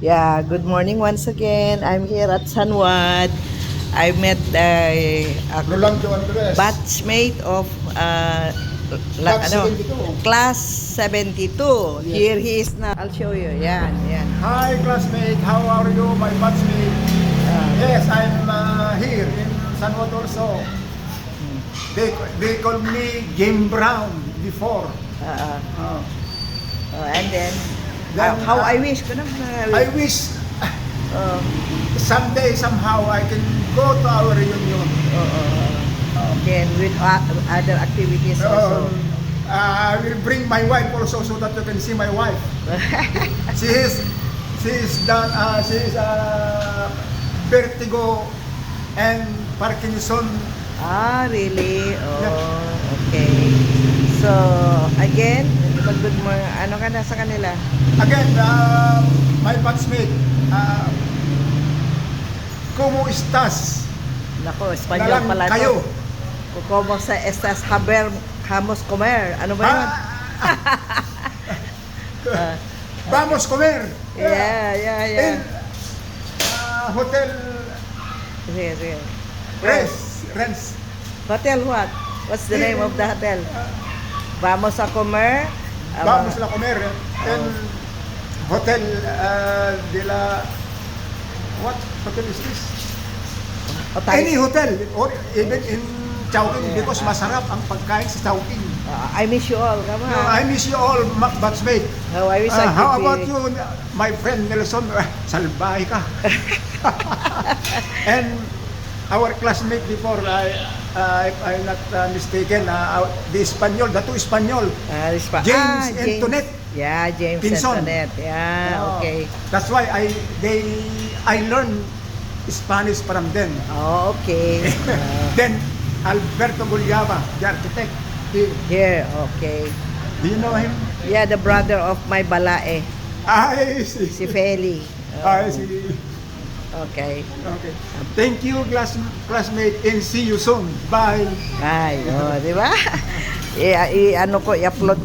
Yeah, good morning once again. I'm here at San Juan. I met a Rolando Andres. batchmate of Batch 72. class 72. Yes. Here he is now. I'll show you. Yan, yan. Hi classmate, how are you, my batchmate? Yes, I'm here in San Juan also. They call me Game Brown before. And then, Then, how I wish ko na. I wish someday somehow I can go to our reunion. Then with other activities also. I will bring my wife also so that you can see my wife. She is vertigo and Parkinson. Ah, really? Oh, okay. So, again, good morning. Ano ka na sa kanila? Again, my batchmate, ¿cómo estás? Nako, Espanyol pala kayo. to. Como sa estas hamos comer. Ano ba yun? Vamos comer. Yeah. In hotel Sige. Renz. Hotel what? What's the name of the hotel? Vamos a comer. Vamos a comer. In hotel de la what hotel is this? Any hotel or even in Chowking because masarap ang pagkain sa Chowking. I miss you all. Come on. I miss you all, batchmate. How I wish I could How be. about you, my friend Nelson? Salbahe ka. And our classmate before, if I'm not mistaken, the Espanyol, the two Espanyol, James and Tonet. Yeah, James Pinson. and Tonet. Yeah, okay. That's why I learned Spanish from them. Oh, okay. Then Alberto Gulyaba, the architect. Here, okay. Do you know him? Yeah, the brother of my balae, I see. si Feli. I see. Okay. Okay. Thank you, classmate, and see you soon. Bye. Ay, di ba? Ano ko, i-upload